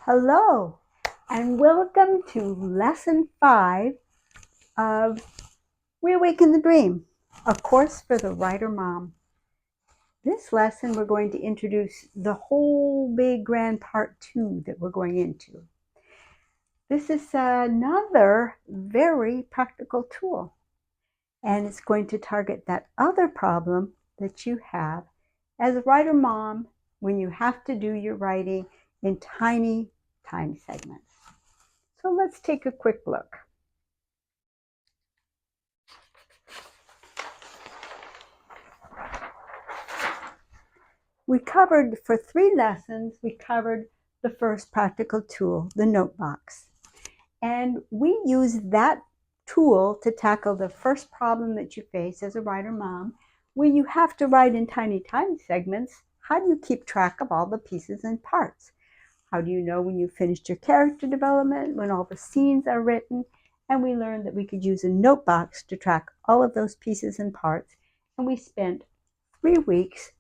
Hello, and welcome to Lesson 5 of Reawaken the Dream, a course for the writer mom. This lesson, we're going to introduce the whole big grand part 2 that we're going into. This is another very practical tool, and it's going to target that other problem that you have as a writer mom when you have to do your writing in tiny time segments. So let's take a quick look. We covered, for 3 lessons, we covered the first practical tool, the note box. And we use that tool to tackle the first problem that you face as a writer mom. When you have to write in tiny time segments, how do you keep track of all the pieces and parts? How do you know when you've finished your character development, when all the scenes are written? And we learned that we could use a note box to track all of those pieces and parts. And we spent 3 weeks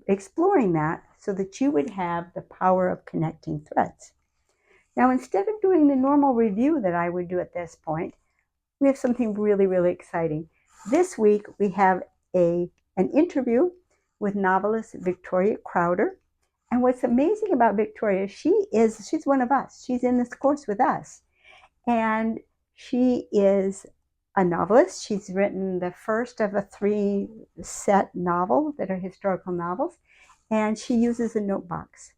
exploring that so that you would have the power of connecting threads. Now, instead of doing the normal review that I would do at this point, we have something really, really exciting. This week, we have an interview with novelist Victoria Crowder. And what's amazing about Victoria, she's one of us. She's in this course with us. And she is a novelist. She's written the first of a 3-set novel that are historical novels, and she uses a note box.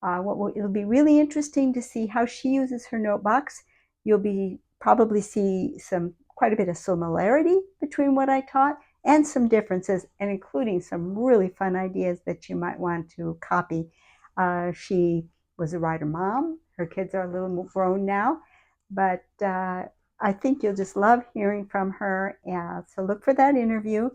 It'll be really interesting to see how she uses her note box. You'll probably see quite a bit of similarity between what I taught and some differences, and including some really fun ideas that you might want to copy. She was a writer mom. Her kids are a little grown now, but I think you'll just love hearing from her. So look for that interview,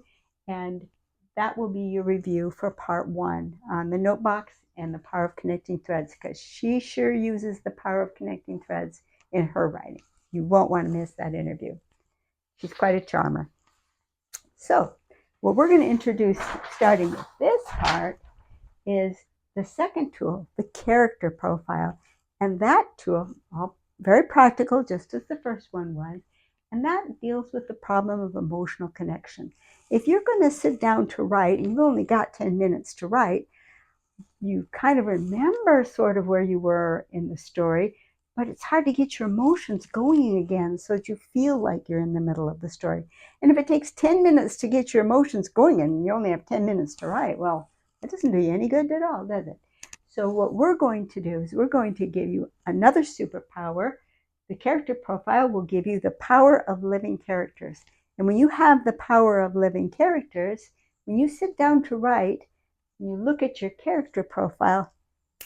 and that will be your review for part 1 on the note box and the power of connecting threads, because she sure uses the power of connecting threads in her writing. You won't want to miss that interview. She's quite a charmer. So what we're going to introduce, starting with this part, is the second tool, the character profile. And that tool, very practical, just as the first one was, and that deals with the problem of emotional connection. If you're going to sit down to write, and you've only got 10 minutes to write, you kind of remember sort of where you were in the story, but it's hard to get your emotions going again so that you feel like you're in the middle of the story. And if it takes 10 minutes to get your emotions going and you only have 10 minutes to write, well, that doesn't do you any good at all, does it? So what we're going to do is we're going to give you another superpower. The character profile will give you the power of living characters. And when you have the power of living characters, when you sit down to write, and you look at your character profile,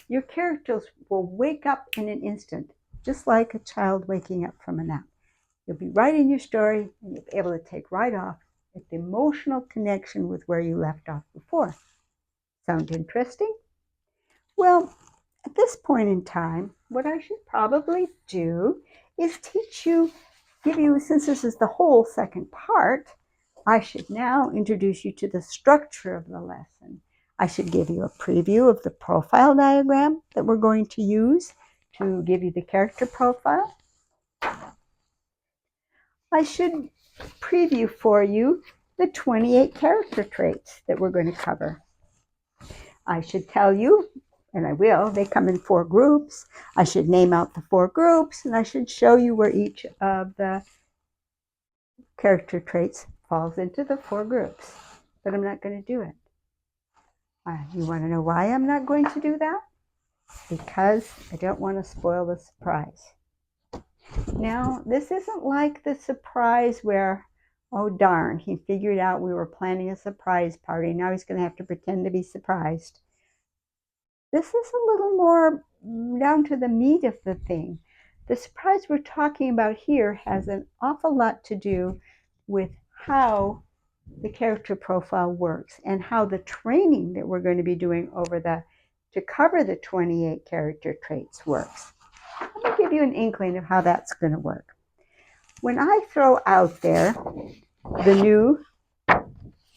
your characters will wake up in an instant, just like a child waking up from a nap. You'll be writing your story, and you'll be able to take right off with the emotional connection with where you left off before. Sound interesting? Well, at this point in time, what I should probably do is give you, since this is the whole second part, I should now introduce you to the structure of the lesson. I should give you a preview of the profile diagram that we're going to use to give you the character profile. I should preview for you the 28 character traits that we're going to cover. I should tell you, and I will, they come in 4 groups. I should name out the 4 groups, and I should show you where each of the character traits falls into the 4 groups. But I'm not going to do it. You want to know why I'm not going to do that? Because I don't want to spoil the surprise. Now, this isn't like the surprise where, oh darn, he figured out we were planning a surprise party. Now he's going to have to pretend to be surprised. This is a little more down to the meat of the thing. The surprise we're talking about here has an awful lot to do with how the character profile works and how the training that we're going to be doing to cover the 28 character traits works. Let me give you an inkling of how that's going to work. When I throw out there the new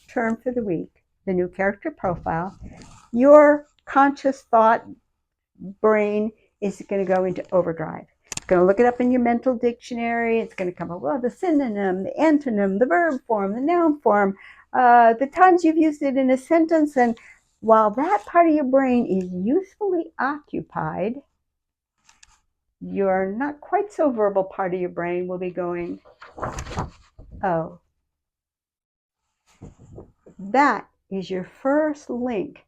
term for the week, the new character profile, your conscious thought brain is going to go into overdrive. It's going to look it up in your mental dictionary. It's going to come up, well, the synonym, the antonym, the verb form, the noun form, the times you've used it in a sentence. And while that part of your brain is usefully occupied, your not quite so verbal part of your brain will be going, oh, that is your first link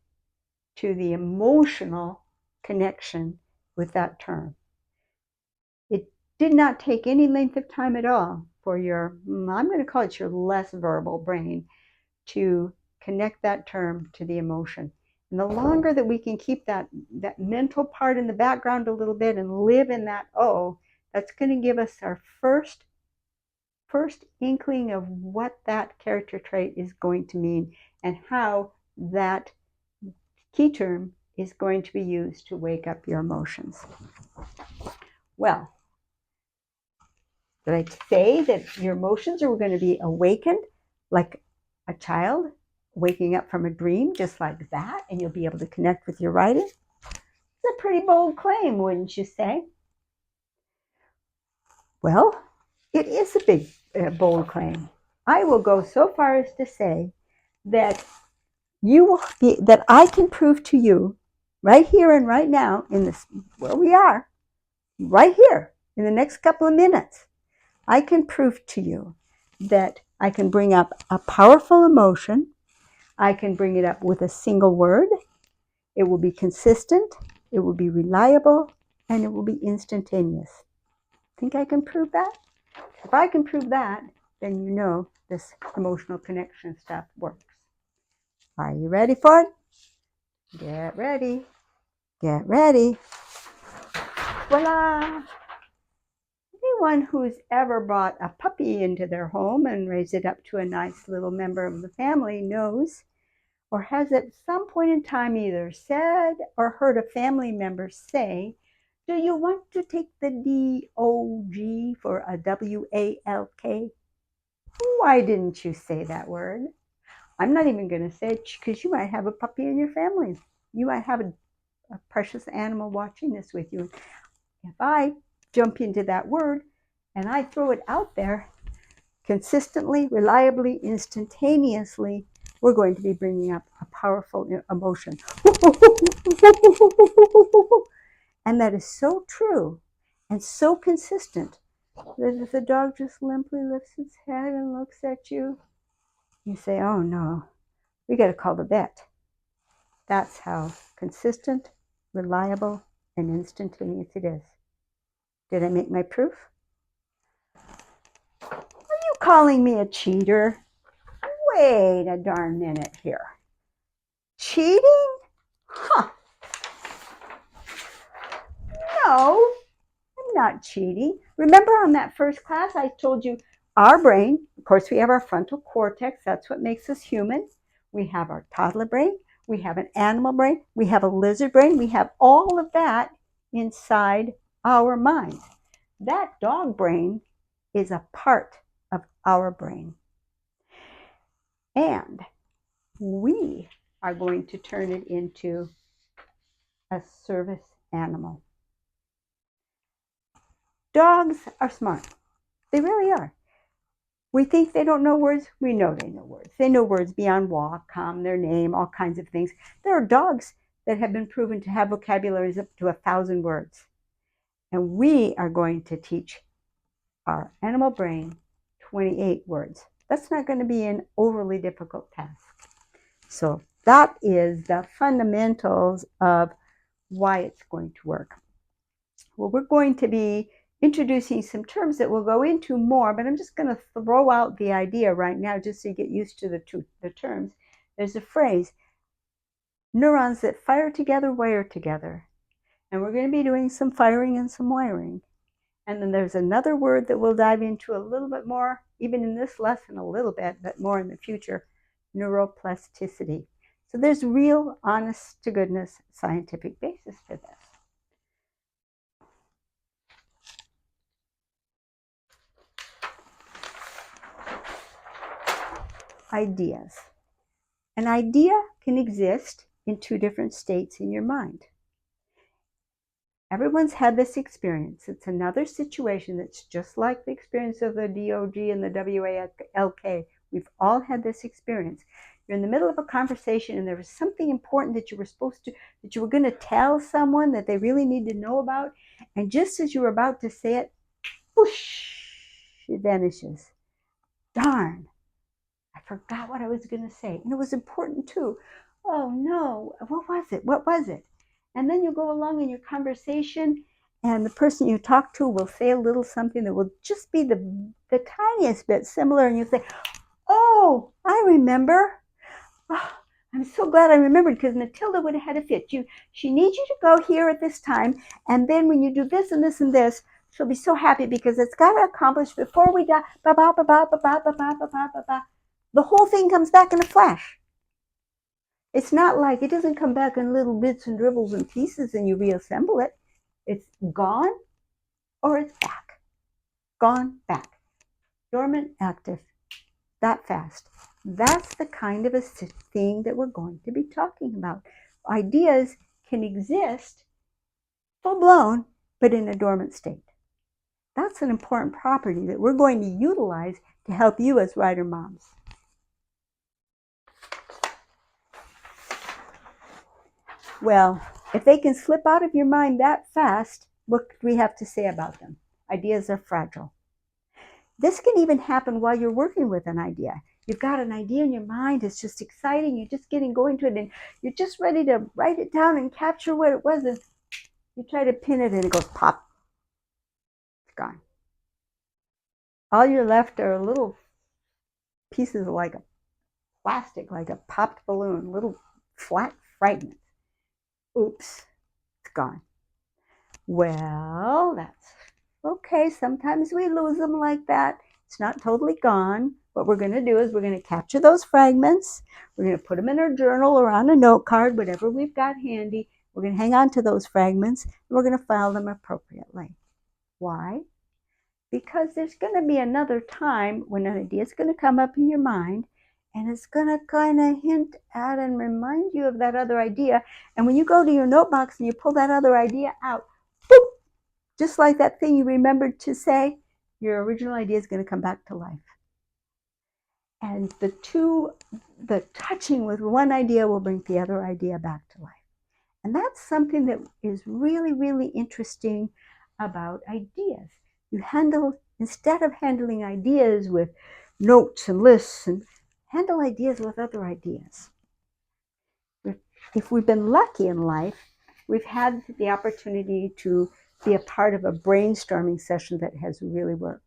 to the emotional connection with that term. It did not take any length of time at all for your, I'm going to call it your less verbal brain, to connect that term to the emotion. And the longer that we can keep that mental part in the background a little bit and live in that, oh, that's going to give us our first inkling of what that character trait is going to mean and how that key term is going to be used to wake up your emotions. Well, did I say that your emotions are going to be awakened like a child waking up from a dream, just like that, and you'll be able to connect with your writing? It's a pretty bold claim, wouldn't you say? Well, it is a big, bold claim. I will go so far as to say that that I can prove to you right here and right now in this, where we are, right here in the next couple of minutes, I can prove to you that I can bring up a powerful emotion. I can bring it up with a single word. It will be consistent, it will be reliable, and it will be instantaneous. Think I can prove that? If I can prove that, then you know this emotional connection stuff works. Are you ready for it? Get ready. Get ready. Voila! Anyone who's ever brought a puppy into their home and raised it up to a nice little member of the family knows, or has at some point in time either said or heard a family member say, do you want to take the D-O-G for a W-A-L-K? Why didn't you say that word? I'm not even going to say it because you might have a puppy in your family. You might have a precious animal watching this with you. If I jump into that word and I throw it out there consistently, reliably, instantaneously, we're going to be bringing up a powerful emotion. And that is so true and so consistent that if the dog just limply lifts its head and looks at you, you say, oh no, we got to call the vet. That's how consistent, reliable, and instantaneous it is. Did I make my proof? Are you calling me a cheater? Wait a darn minute here. Cheating? Huh. No, I'm not cheating. Remember on that first class, I told you our brain, of course, we have our frontal cortex. That's what makes us human. We have our toddler brain. We have an animal brain. We have a lizard brain. We have all of that inside our mind. That dog brain is a part of our brain. And we are going to turn it into a service animal. Dogs are smart. They really are. We think they don't know words. We know they know words. They know words beyond walk, come, their name, all kinds of things. There are dogs that have been proven to have vocabularies up to 1,000 words. And we are going to teach our animal brain 28 words. That's not going to be an overly difficult task. So that is the fundamentals of why it's going to work. Well, we're going to be introducing some terms that we'll go into more, but I'm just going to throw out the idea right now just so you get used to the terms. There's a phrase, neurons that fire together wire together. And we're going to be doing some firing and some wiring. And then there's another word that we'll dive into a little bit more, even in this lesson a little bit, but more in the future, neuroplasticity. So there's real, honest to goodness scientific basis to this. Ideas. An idea can exist in two different states in your mind. Everyone's had this experience. It's another situation that's just like the experience of the DOG and the WALK. We've all had this experience. You're in the middle of a conversation and there was something important that you were that you were going to tell someone that they really need to know about. And just as you were about to say it, whoosh, it vanishes. Darn, I forgot what I was going to say. And it was important too. Oh no, what was it? What was it? And then you go along in your conversation and the person you talk to will say a little something that will just be the tiniest bit similar. And you say, oh, I remember. Oh, I'm so glad I remembered because Matilda would have had a fit. She needs you to go here at this time. And then when you do this and this and this, she'll be so happy because it's got to accomplish before we die. Ba ba ba ba ba ba ba ba ba ba ba. The whole thing comes back in a flash. It's not like it doesn't come back in little bits and dribbles and pieces and you reassemble it. It's gone or it's back. Gone, back. Dormant, active. That fast. That's the kind of a thing that we're going to be talking about. Ideas can exist full blown, but in a dormant state. That's an important property that we're going to utilize to help you as writer moms. Well, if they can slip out of your mind that fast, what do we have to say about them? Ideas are fragile. This can even happen while you're working with an idea. You've got an idea in your mind, it's just exciting, you're just getting going to it, and you're just ready to write it down and capture what it was, and you try to pin it, and it goes pop. It's gone. All you're left are little pieces of like a plastic, like a popped balloon, little flat fragments. Oops, it's gone. Well, that's okay. Sometimes we lose them like that. It's not totally gone. What we're going to do is we're going to capture those fragments. We're going to put them in our journal or on a note card, whatever we've got handy. We're going to hang on to those fragments and we're going to file them appropriately. Why? Because there's going to be another time when an idea is going to come up in your mind and it's going to kind of hint at and remind you of that other idea. And when you go to your note box and you pull that other idea out, boop, just like that thing you remembered to say, your original idea is going to come back to life. And the touching with one idea will bring the other idea back to life. And that's something that is really, really interesting about ideas. Instead of handling ideas with notes and lists, and handle ideas with other ideas. If we've been lucky in life, we've had the opportunity to be a part of a brainstorming session that has really worked.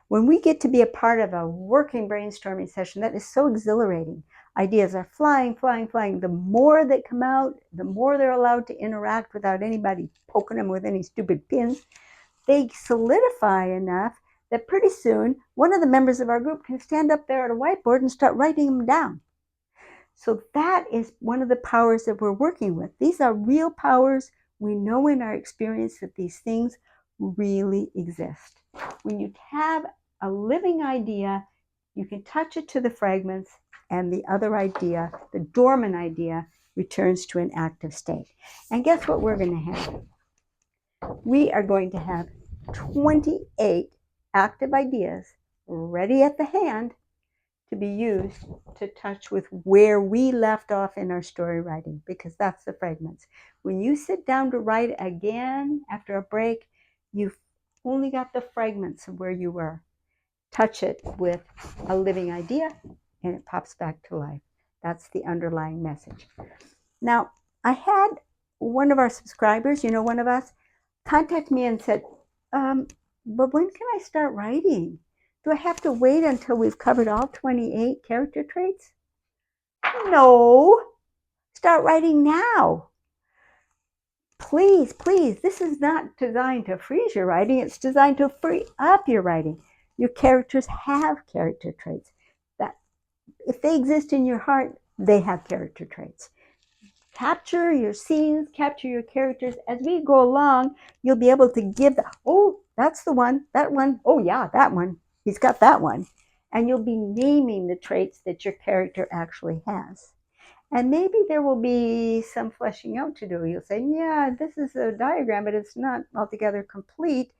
When we get to be a part of a working brainstorming session, that is so exhilarating. Ideas are flying, flying, flying. The more they come out, the more they're allowed to interact without anybody poking them with any stupid pins. They solidify enough that pretty soon one of the members of our group can stand up there at a whiteboard and start writing them down. So that is one of the powers that we're working with. These are real powers. We know in our experience that these things really exist. When you have a living idea, you can touch it to the fragments and the other idea, the dormant idea, returns to an active state. And guess what we're going to have? We are going to have 28 active ideas ready at the hand to be used to touch with where we left off in our story writing, because that's the fragments. When you sit down to write again after a break, you've only got the fragments of where you were. Touch it with a living idea and it pops back to life. That's the underlying message. Now, I had one of our subscribers, one of us, contact me and said, but when can I start writing? Do I have to wait until we've covered all 28 character traits? No. Start writing now. Please, please. This is not designed to freeze your writing. It's designed to free up your writing. Your characters have character traits. That if they exist in your heart, they have character traits. Capture your scenes, capture your characters. As we go along, you'll be able to give that's the one, that one. Oh yeah, that one. He's got that one. And you'll be naming the traits that your character actually has. And maybe there will be some fleshing out to do. You'll say, yeah, this is a diagram, but it's not altogether complete.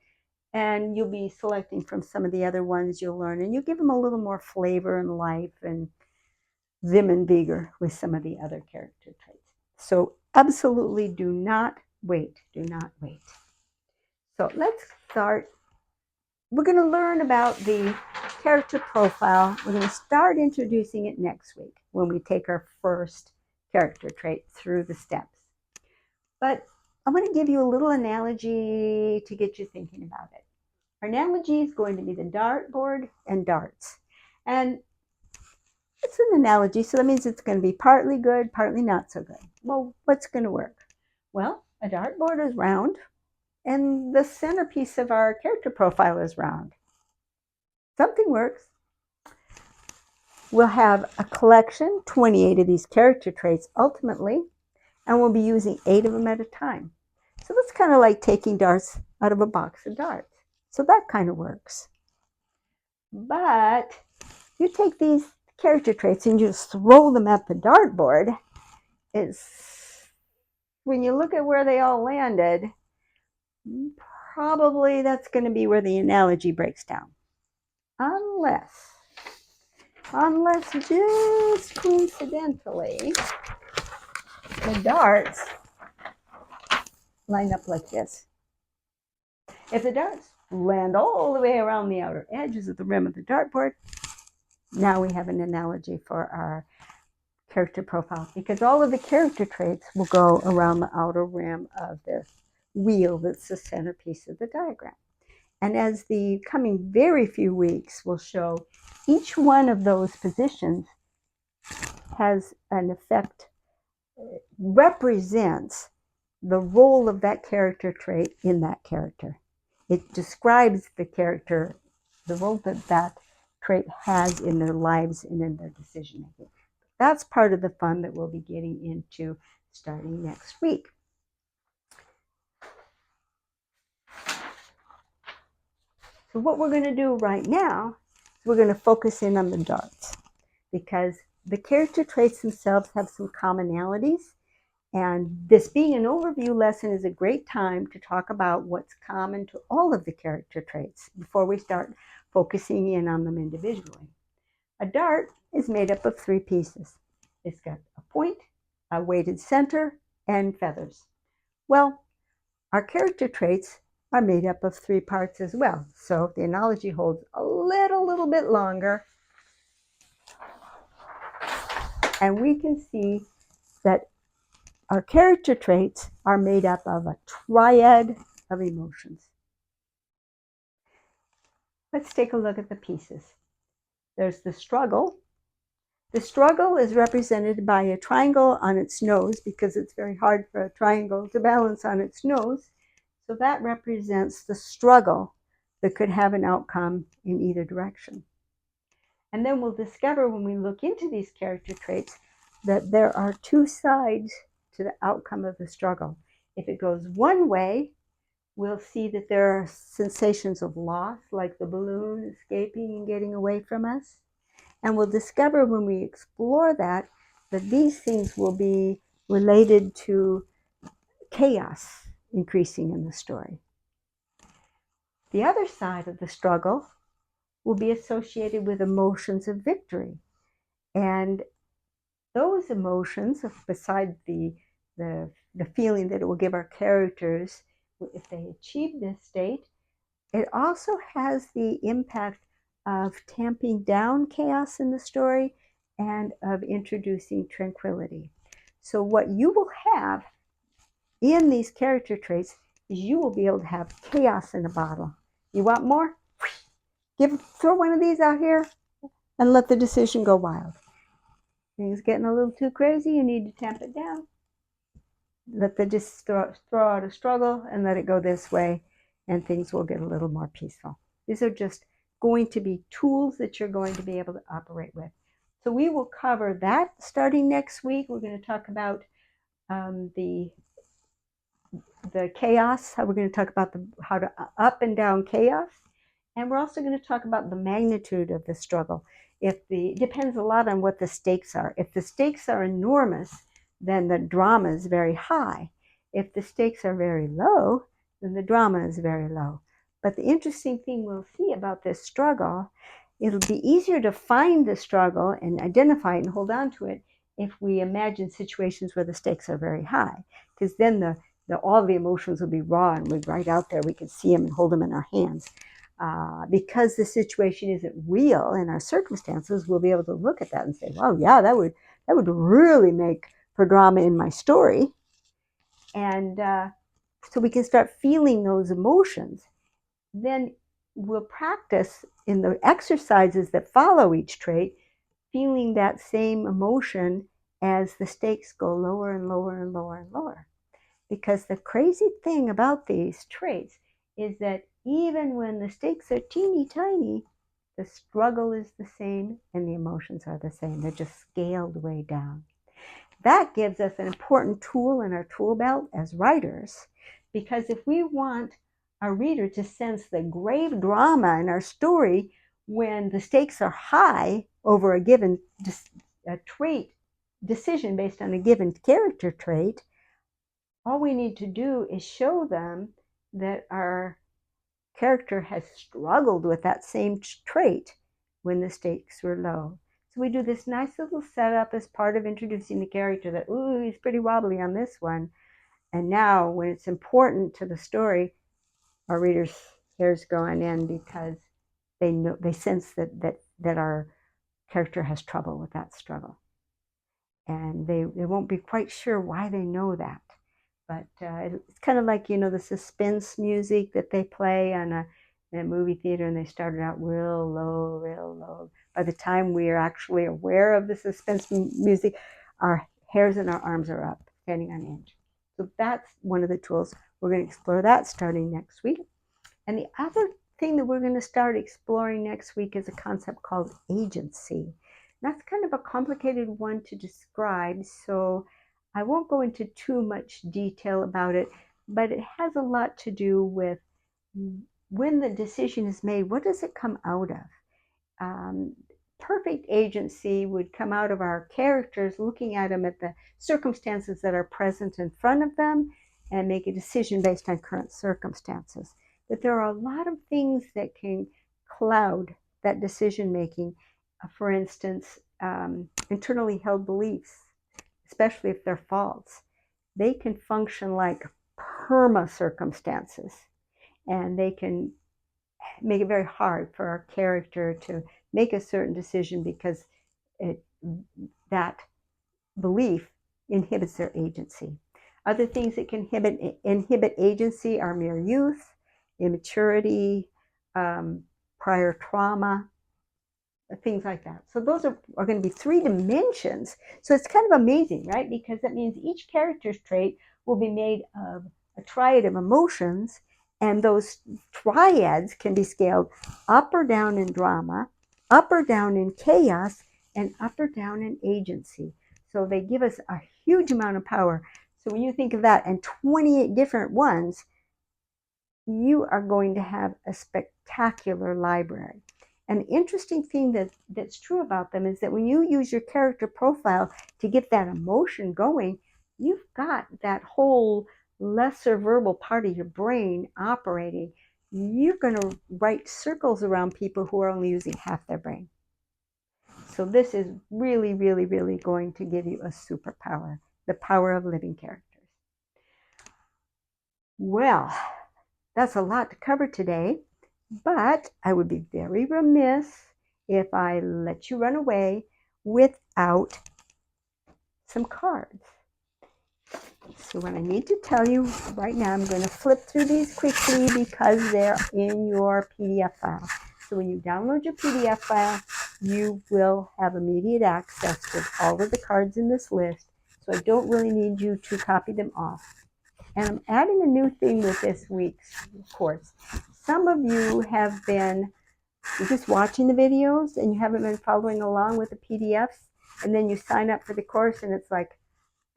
And you'll be selecting from some of the other ones you'll learn. And you give them a little more flavor and life and vim and vigor with some of the other character traits. So absolutely do not wait. Do not wait. So let's start. We're going to learn about the character profile. We're going to start introducing it next week when we take our first character trait through the steps. But I'm going to give you a little analogy to get you thinking about it. Our analogy is going to be the dartboard and darts. And it's an analogy, so that means it's going to be partly good, partly not so good. Well, what's going to work? Well, a dartboard is round, and the centerpiece of our character profile is round. Something works. We'll have a collection, 28 of these character traits ultimately, and we'll be using 8 of them at a time. So that's kind of like taking darts out of a box of darts. So that kind of works. But you take these character traits and you just throw them at the dartboard. When you look at where they all landed, probably that's going to be where the analogy breaks down. Unless just coincidentally, the darts line up like this. If the darts land all the way around the outer edges of the rim of the dartboard, now we have an analogy for our character profile, because all of the character traits will go around the outer rim of the wheel that's the centerpiece of the diagram. And as the coming very few weeks will show, each one of those positions has an effect, represents the role of that character trait in that character. It describes the character, the role that that trait has in their lives and in their decision making. That's part of the fun that we'll be getting into starting next week. So what we're going to do right now is we're going to focus in on the darts, because the character traits themselves have some commonalities. And this being an overview lesson is a great time to talk about what's common to all of the character traits before we start focusing in on them individually. A dart is made up of 3 pieces. It's got a point, a weighted center, and feathers. Well, our character traits are made up of 3 parts as well. So the analogy holds a little bit longer. And we can see that our character traits are made up of a triad of emotions. Let's take a look at the pieces. There's the struggle. The struggle is represented by a triangle on its nose, because it's very hard for a triangle to balance on its nose. So that represents the struggle that could have an outcome in either direction. And then we'll discover when we look into these character traits that there are 2 sides to the outcome of the struggle. If it goes one way, we'll see that there are sensations of loss, like the balloon escaping and getting away from us. And we'll discover when we explore that these things will be related to chaos increasing in the story. The other side of the struggle will be associated with emotions of victory. And those emotions, besides the feeling that it will give our characters if they achieve this state, it also has the impact of tamping down chaos in the story and of introducing tranquility. So what you will have in these character traits is you will be able to have chaos in a bottle. You want more? Throw one of these out here and let the decision go wild. Things getting a little too crazy, you need to tamp it down. Just throw out a struggle and let it go this way, and things will get a little more peaceful. These are just going to be tools that you're going to be able to operate with. So we will cover that starting next week. We're going to talk about the chaos, how we're going to talk about how to up and down chaos. And we're also going to talk about the magnitude of the struggle. it depends a lot on what the stakes are. If the stakes are enormous, then the drama is very high. If the stakes are very low, then the drama is very low. But the interesting thing we'll see about this struggle, it'll be easier to find the struggle and identify it and hold on to it if we imagine situations where the stakes are very high, because then all the emotions will be raw and we'd right out there. We can see them and hold them in our hands. Because the situation isn't real in our circumstances, we'll be able to look at that and say, "Well, yeah, that would really make for drama in my story," and so we can start feeling those emotions. Then we'll practice in the exercises that follow each trait, feeling that same emotion as the stakes go lower and lower and lower and lower. Because the crazy thing about these traits is that even when the stakes are teeny tiny, the struggle is the same and the emotions are the same. They're just scaled way down. That gives us an important tool in our tool belt as writers, because if we want our reader to sense the grave drama in our story when the stakes are high over a given trait decision based on a given character trait, all we need to do is show them that our character has struggled with that same trait when the stakes were low. So we do this nice little setup as part of introducing the character that, ooh, he's pretty wobbly on this one. And now when it's important to the story, our readers' hair's going in because they sense that our character has trouble with that struggle. And they won't be quite sure why they know that. But it's kind of like, the suspense music that they play in a movie theater, and they started out real low, real low. By the time we are actually aware of the suspense music, our hairs and our arms are up, standing on edge. So that's one of the tools. We're going to explore that starting next week. And the other thing that we're going to start exploring next week is a concept called agency. That's kind of a complicated one to describe, so I won't go into too much detail about it, but it has a lot to do with when the decision is made, what does it come out of? Perfect agency would come out of our characters looking at them at the circumstances that are present in front of them and make a decision based on current circumstances. But there are a lot of things that can cloud that decision making. For instance, internally held beliefs, especially if they're false, they can function like perma circumstances, and they can make it very hard for our character to make a certain decision because that belief inhibits their agency. Other things that can inhibit agency are mere youth, immaturity, prior trauma, things like that. So those are going to be 3 dimensions. So it's kind of amazing, right? Because that means each character's trait will be made of a triad of emotions, and those triads can be scaled up or down in drama, up or down in chaos, and up or down in agency. So they give us a huge amount of power. So when you think of that and 28 different ones, you are going to have a spectacular library. An interesting thing that's true about them is that when you use your character profile to get that emotion going, you've got that whole lesser verbal part of your brain operating. You're going to write circles around people who are only using half their brain. So this is really, really, really going to give you a superpower, the power of living characters. Well, that's a lot to cover today. But I would be very remiss if I let you run away without some cards. So what I need to tell you right now, I'm going to flip through these quickly because they're in your PDF file. So when you download your PDF file, you will have immediate access to all of the cards in this list. So I don't really need you to copy them off. And I'm adding a new thing with this week's course. Some of you have been just watching the videos and you haven't been following along with the PDFs, and then you sign up for the course and it's like,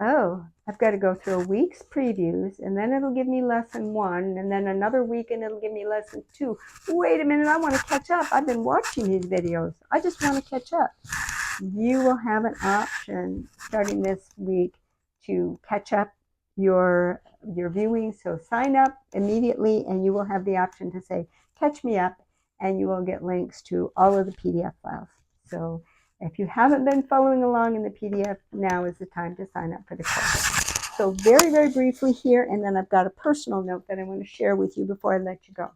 oh, I've got to go through a week's previews, and then it'll give me lesson 1, and then another week, and it'll give me lesson 2. Wait a minute, I want to catch up. I've been watching these videos. I just want to catch up. You will have an option starting this week to catch up your viewing. So sign up immediately, and you will have the option to say, catch me up, and you will get links to all of the PDF files. So if you haven't been following along in the PDF, now is the time to sign up for the course. So very, very briefly here, and then I've got a personal note that I want to share with you before I let you go.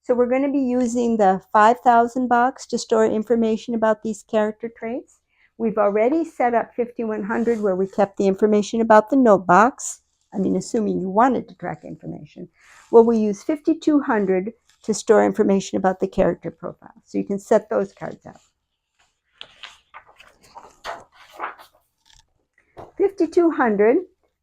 So we're going to be using the 5,000 box to store information about these character traits. We've already set up 5100 where we kept the information about the note box. I mean, assuming you wanted to track information. Well, we use 5200 to store information about the character profile. So you can set those cards up. 5200,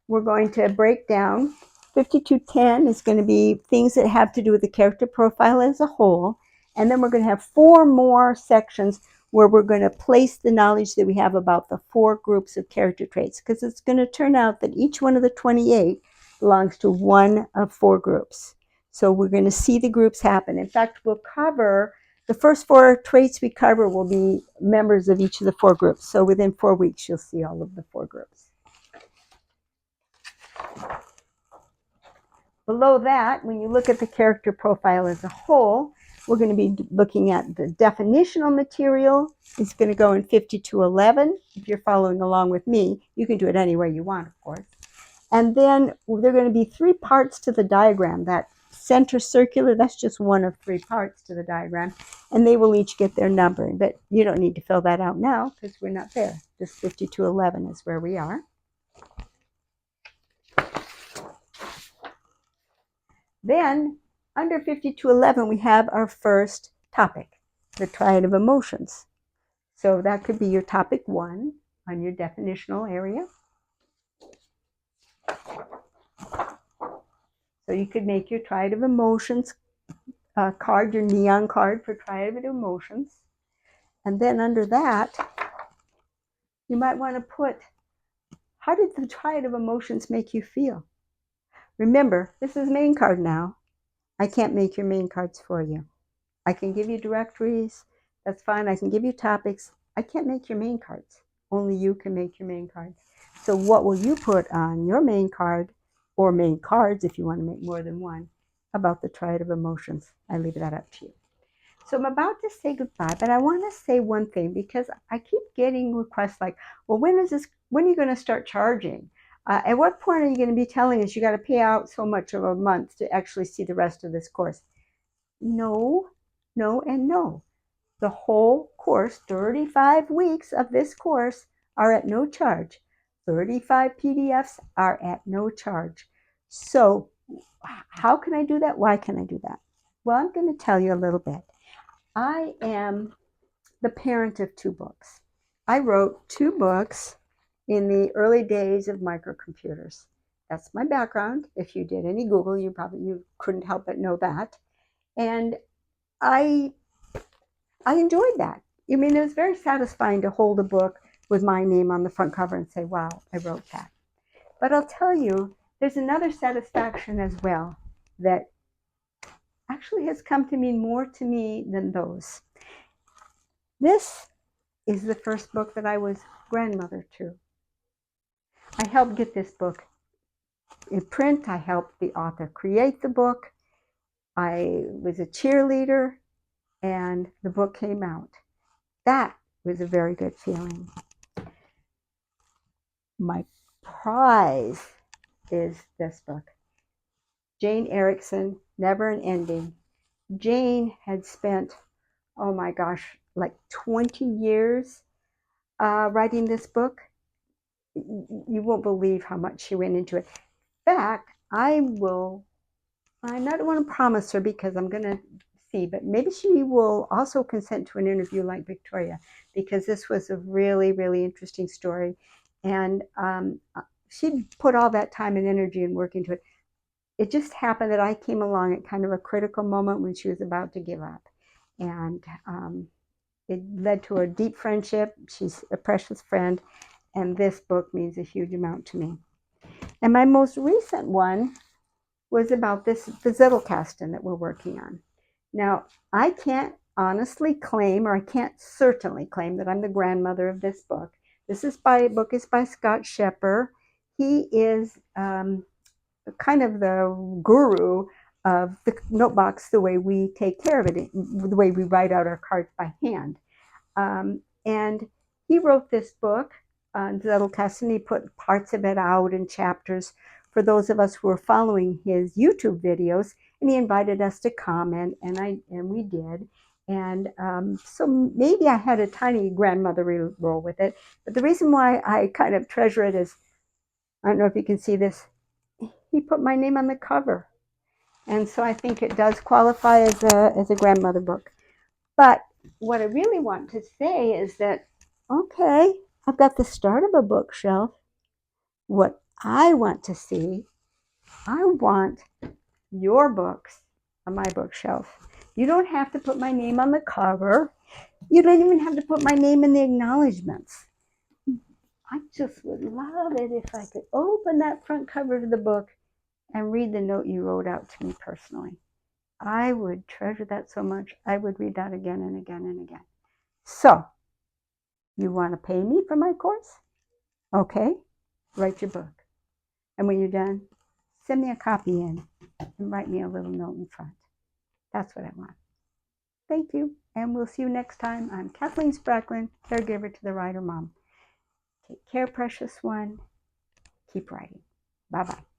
we're going to break down. 5210 is going to be things that have to do with the character profile as a whole. And then we're going to have 4 more sections where we're going to place the knowledge that we have about the 4 groups of character traits, because it's going to turn out that each one of the 28 belongs to one of 4 groups. So we're going to see the groups happen. In fact, we'll cover the first 4 traits we cover will be members of each of the 4 groups. So within 4 weeks, you'll see all of the 4 groups. Below that, when you look at the character profile as a whole, we're going to be looking at the definitional material. It's going to go in 5211. If you're following along with me, you can do it any way you want, of course. And then there are going to be 3 parts to the diagram. That center circular, that's just one of 3 parts to the diagram, and they will each get their numbering. But you don't need to fill that out now because we're not there. Just 5211 is where we are. Then, under 5211, we have our first topic, the triad of emotions. So that could be your topic 1 on your definitional area. So you could make your triad of emotions card, your neon card for triad of emotions. And then under that, you might want to put, how did the triad of emotions make you feel? Remember, this is main card now. I can't make your main cards for you. I can give you directories. That's fine. I can give you topics. I can't make your main cards. Only you can make your main cards. So what will you put on your main card, or main cards if you want to make more than one, about the triad of emotions? I leave that up to you. So I'm about to say goodbye, but I want to say one thing, because I keep getting requests like, well, when are you going to start charging? At what point are you going to be telling us you got to pay out so much of a month to actually see the rest of this course? No, no, and no. The whole course, 35 weeks of this course, are at no charge. 35 PDFs are at no charge. So how can I do that? Why can I do that? Well, I'm going to tell you a little bit. I am the parent of 2 books. I wrote 2 books in the early days of microcomputers. That's my background. If you did any Google, you couldn't help but know that. And I enjoyed that. I mean, it was very satisfying to hold a book with my name on the front cover and say, wow, I wrote that. But I'll tell you, there's another satisfaction as well that actually has come to mean more to me than those. This is the first book that I was grandmother to. I helped get this book in print. I helped the author create the book. I was a cheerleader, and the book came out. That was a very good feeling. My prize is this book. Jane Erickson, Never an Ending. Jane had spent, oh my gosh, like 20 years writing this book. You won't believe how much she went into it. In fact, I don't want to promise her because I'm going to see, but maybe she will also consent to an interview like Victoria, because this was a really, really interesting story. And she put all that time and energy and work into it. It just happened that I came along at kind of a critical moment when she was about to give up. And it led to a deep friendship. She's a precious friend. And this book means a huge amount to me. And my most recent one was about the Zettelkasten that we're working on. Now, I can't honestly claim, or I can't certainly claim, that I'm the grandmother of this book. Book is by Scott Schepper. He is kind of the guru of the note box, the way we take care of it, the way we write out our cards by hand. And he wrote this book on Zettelkasten. He put parts of it out in chapters for those of us who were following his YouTube videos, and he invited us to comment, and we did. And so maybe I had a tiny grandmotherly role with it, but the reason why I kind of treasure it is, I don't know if you can see this, he put my name on the cover. And so I think it does qualify as a grandmother book. But what I really want to say is that, okay, I've got the start of a bookshelf. What I want to see, I want your books on my bookshelf. You don't have to put my name on the cover. You don't even have to put my name in the acknowledgments. I just would love it if I could open that front cover of the book and read the note you wrote out to me personally. I would treasure that so much. I would read that again and again and again. So, you want to pay me for my course? Okay, write your book. And when you're done, send me a copy in and write me a little note in front. That's what I want. Thank you, and we'll see you next time. I'm Kathleen Spracklin, caregiver to the writer mom. Take care, precious one. Keep writing. Bye-bye.